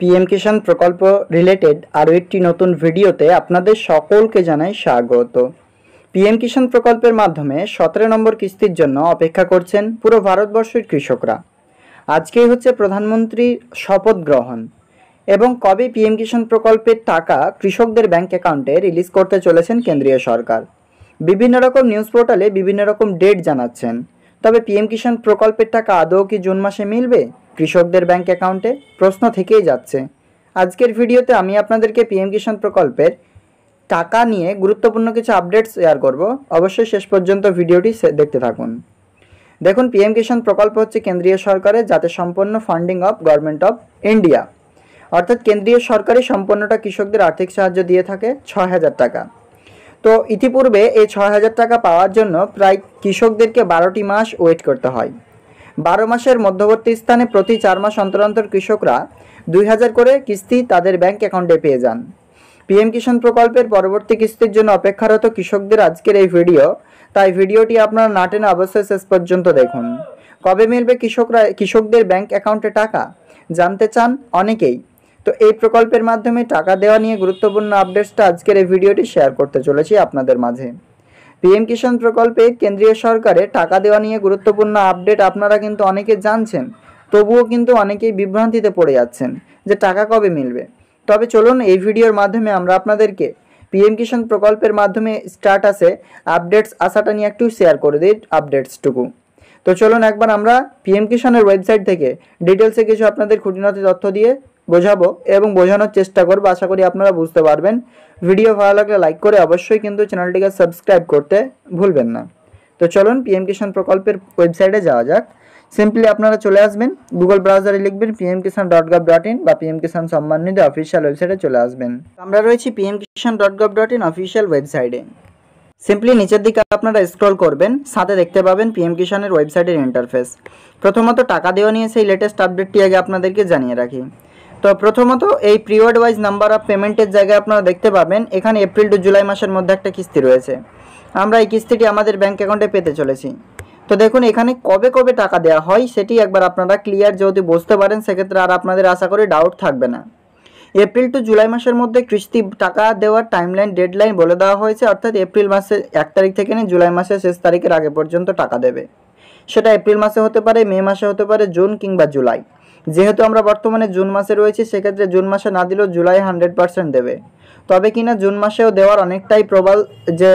PM কিষাণ প্রকল্প related আরও একটি নতুন ভিডিওতে আপনাদের সকলকে জানাই স্বাগত। পিএম কিষাণ প্রকল্পের মাধ্যমে 17 নম্বর কিস্তির জন্য অপেক্ষা করছেন পুরো ভারতবর্ষের কৃষকরা। আজকেই হচ্ছে প্রধানমন্ত্রী শপথ গ্রহণ এবং কবে পিএম কিষাণ প্রকল্পের টাকা কৃষকদের ব্যাংক অ্যাকাউন্টে রিলিজ করতে চলেছেন কেন্দ্রীয় সরকার। বিভিন্ন রকম নিউজ পোর্টালে বিভিন্ন রকম ডেট জানাচ্ছেন। তবে পিএম কিষাণ প্রকল্পের টাকা আদৌ কি জুন মাসে মিলবে কৃষকদের ব্যাংক অ্যাকাউন্টে? প্রশ্ন থেকেই যাচ্ছে। আজকের ভিডিওতে আমি আপনাদেরকে পিএম কিষাণ প্রকল্পের টাকা নিয়ে গুরুত্বপূর্ণ কিছু আপডেট শেয়ার করব। অবশ্যই শেষ পর্যন্ত ভিডিওটি দেখতে থাকুন। দেখুন, পিএম কিষাণ প্রকল্প হচ্ছে কেন্দ্রীয় সরকারের যাতে সম্পন্ন funding of government of India, অর্থাৎ কেন্দ্রীয় সরকারই সম্পূর্ণটা কৃষকদের আর্থিক সাহায্য দিয়ে থাকে 6,000 টাকা। তো ইতিপূর্বে এই 6,000 টাকা পাওয়ার জন্য প্রায় কৃষকদেরকে 12টি মাস ওয়েট করতে হয়। 12 মাসের মধ্যবর্তী স্থানে প্রতি 4 মাস অন্তর অন্তর কৃষকরা 2,000 করে কিস্তি তাদের ব্যাংক অ্যাকাউন্টে পেয়ে যান। পিএম কিষাণ প্রকল্পের পরবর্তী কিস্তির জন্য অপেক্ষারত কৃষকদের আজকের এই ভিডিও, তাই ভিডিওটি আপনারা না টেনে অবশ্যই শেষ পর্যন্ত দেখুন। কবে মিলবে কৃষকদের ব্যাংক অ্যাকাউন্টে টাকা জানতে চান অনেকেই। তো এই প্রকল্পের মাধ্যমে টাকা দেওয়া নিয়ে গুরুত্বপূর্ণ আপডেটসটা আজকের এই ভিডিওটি শেয়ার করতে চলেছি আপনাদের মাঝে। পিএম কিষাণ প্রকল্পে কেন্দ্রীয় সরকারের টাকা দেওয়া নিয়ে গুরুত্বপূর্ণ আপডেট আপনারা কিন্তু অনেকে জানছেন, তবুও কিন্তু অনেকেই বিভ্রান্তিতে পড়ে যাচ্ছেন যে টাকা কবে মিলবে। তবে চলুন এই ভিডিওর মাধ্যমে আমরা আপনাদেরকে পিএম কিষাণ প্রকল্পের মাধ্যমে স্ট্যাটাসে আপডেটস আসাটা নিয়ে একটু শেয়ার করে দিই আপডেটসটুকু। তো চলুন একবার আমরা পিএম কিষাণের ওয়েবসাইট থেকে ডিটেলসে কিছু আপনাদের খুঁটিনাটি তথ্য দিয়ে বোঝাবো এবং বোঝানোর চেষ্টা করবো। আশা করি আপনারা বুঝতে পারবেন। ভিডিও ভালো লাগলে লাইক করে অবশ্যই কিন্তু চ্যানেলটিকে সাবস্ক্রাইব করতে ভুলবেন না। তো চলুন পিএম কিষাণ প্রকল্পের ওয়েবসাইটে যাওয়া যাক। সিম্পলি আপনারা চলে আসবেন, গুগল ব্রাউজারে লিখবেন pmkisan.gov.in বা পিএম কিষাণ সম্মান নিধি অফিসিয়াল ওয়েবসাইটে চলে আসবেন। আমরা রয়েছি pmkisan.gov.in অফিসিয়াল ওয়েবসাইটে। সিম্পলি নিচের দিকে আপনারা স্ক্রল করবেন, সাথে দেখতে পাবেন পিএম কিষাণের ওয়েবসাইটের ইন্টারফেস। প্রথমত টাকা দেওয়া নিয়ে সেই লেটেস্ট আপডেটটি আগে আপনাদেরকে জানিয়ে রাখি। তো প্রথমত এই পিরিয়ড ওয়াইজ নাম্বার অফ পেমেন্টের জায়গায় আপনারা দেখতে পাবেন এখানে এপ্রিল টু জুলাই মাসের মধ্যে একটা কিস্তি রয়েছে। আমরা এই কিস্তিটি আমাদের ব্যাংক অ্যাকাউন্টে পেতে চলেছি। তো দেখুন এখানে কবে কবে টাকা দেওয়া হয় সেটি একবার আপনারা ক্লিয়ার যদি বুঝতে পারেন সেক্ষেত্রে আর আপনাদের আশা করি ডাউট থাকবে না। এপ্রিল টু জুলাই মাসের মধ্যে কিস্তি টাকা দেওয়ার টাইমলাইন ডেডলাইন বলে দেওয়া হয়েছে, অর্থাৎ এপ্রিল মাসের 1 তারিখ থেকে নিয়ে জুলাই মাসের শেষ তারিখের আগে পর্যন্ত টাকা দেবে। সেটা এপ্রিল মাসে হতে পারে, মে মাসে হতে পারে, জুন কিংবা জুলাই। যেহেতু আমরা বর্তমানে জুন মাসে রয়েছি সেক্ষেত্রে জুন মাসে না দিলেও জুলাই 100% দেবে। তবে কিনা জুন মাসেও দেওয়ার অনেকটাই প্রবল যে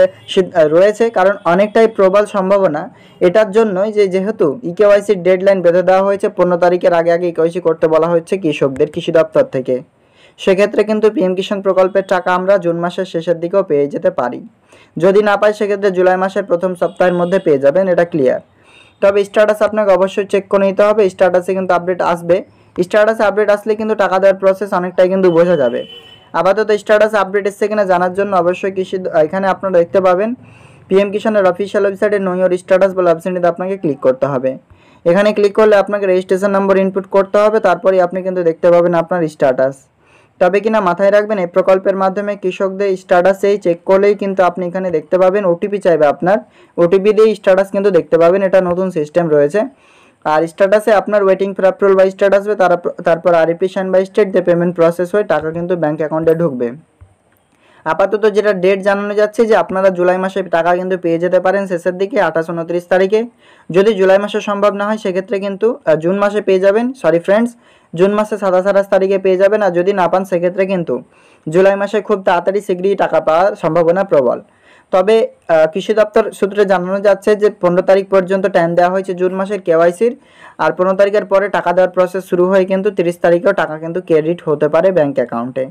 রয়েছে, কারণ অনেকটাই প্রবল সম্ভাবনা এটার জন্যই যে যেহেতু ইকেওয়াইসির ডেডলাইন বেঁধে দেওয়া হয়েছে 15 তারিখের আগে আগে ইকেওয়াইসি করতে বলা হচ্ছে কৃষকদের কৃষি দপ্তর থেকে। সেক্ষেত্রে কিন্তু পিএম কিষাণ প্রকল্পের টাকা আমরা জুন মাসের শেষের দিকেও পেয়ে যেতে পারি। যদি না পাই সেক্ষেত্রে জুলাই মাসের প্রথম সপ্তাহের মধ্যে পেয়ে যাবেন, এটা ক্লিয়ার। তবে স্ট্যাটাস আপনাকে অবশ্যই চেক করে নিতে হবে। স্ট্যাটাসে কিন্তু আপডেট আসবে। স্ট্যাটাসে আপডেট আসলে কিন্তু টাকা দেওয়ার প্রসেস অনেকটাই কিন্তু বোঝা যাবে। আপাতত স্ট্যাটাসে আপডেট এসছে কিনা জানার জন্য অবশ্যই এখানে আপনারা দেখতে পাবেন পিএম কিষাণের অফিসিয়াল ওয়েবসাইটে নো ইওর স্ট্যাটাস বলে অপশনটিতে আপনাকে ক্লিক করতে হবে। এখানে ক্লিক করলে আপনাকে রেজিস্ট্রেশন নম্বর ইনপুট করতে হবে, তারপরেই আপনি কিন্তু দেখতে পাবেন আপনার স্ট্যাটাস। তবে কিনা মাথায় রাখবেন এই প্রকল্পের মাধ্যমে কৃষকদের স্ট্যাটাসেই চেক করলেই কিন্তু আপনি এখানে দেখতে পাবেন ওটিপি চাইবে আপনার, ওটিপি দিয়ে স্ট্যাটাস কিন্তু দেখতে পাবেন। এটা নতুন সিস্টেম রয়েছে। আর স্ট্যাটাসে আপনার waiting for approval by state আসবে, তারপর আরইপি সাইন বাই স্টেট দিয়ে পেমেন্ট প্রসেস হয়ে টাকা কিন্তু ব্যাংক অ্যাকাউন্টে ঢুকবে। আপাতত যেটা ডেট জানানো যাচ্ছে যে আপনারা জুলাই মাসে টাকা কিন্তু পেয়ে যেতে পারেন শেষের দিকে 28-29 তারিখে। যদি জুলাই মাসে সম্ভব না হয় সেক্ষেত্রে কিন্তু জুন মাসে পেয়ে যাবেন, জুন মাসে 27 তারিখে পেয়ে যাবেন। আর যদি না পান সেক্ষেত্রে কিন্তু জুলাই মাসে খুব তাড়াতাড়ি শীঘ্রই টাকা পাওয়ার সম্ভাবনা প্রবল। তবে কৃষি দপ্তর সূত্রে জানানো যাচ্ছে যে 15 তারিখ পর্যন্ত টাইম দেওয়া হয়েছে জুন মাসের কেওয়াইসির। আর 15 তারিখের পরে টাকা দেওয়ার প্রসেস শুরু হয়ে কিন্তু 30 তারিখেও টাকা কিন্তু ক্রেডিট হতে পারে ব্যাংক অ্যাকাউন্টে।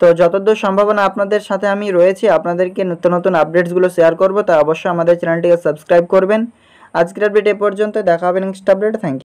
তো যতদূর সম্ভাবনা আপনাদের সাথে আমি রয়েছি, আপনাদেরকে নতুন নতুন আপডেটসগুলো শেয়ার করবো, তাই অবশ্যই আমাদের চ্যানেলটিকে সাবস্ক্রাইব করবেন। আজকের আপডেট এ পর্যন্ত, দেখা হবে নেক্সট আপডেট। Thank you.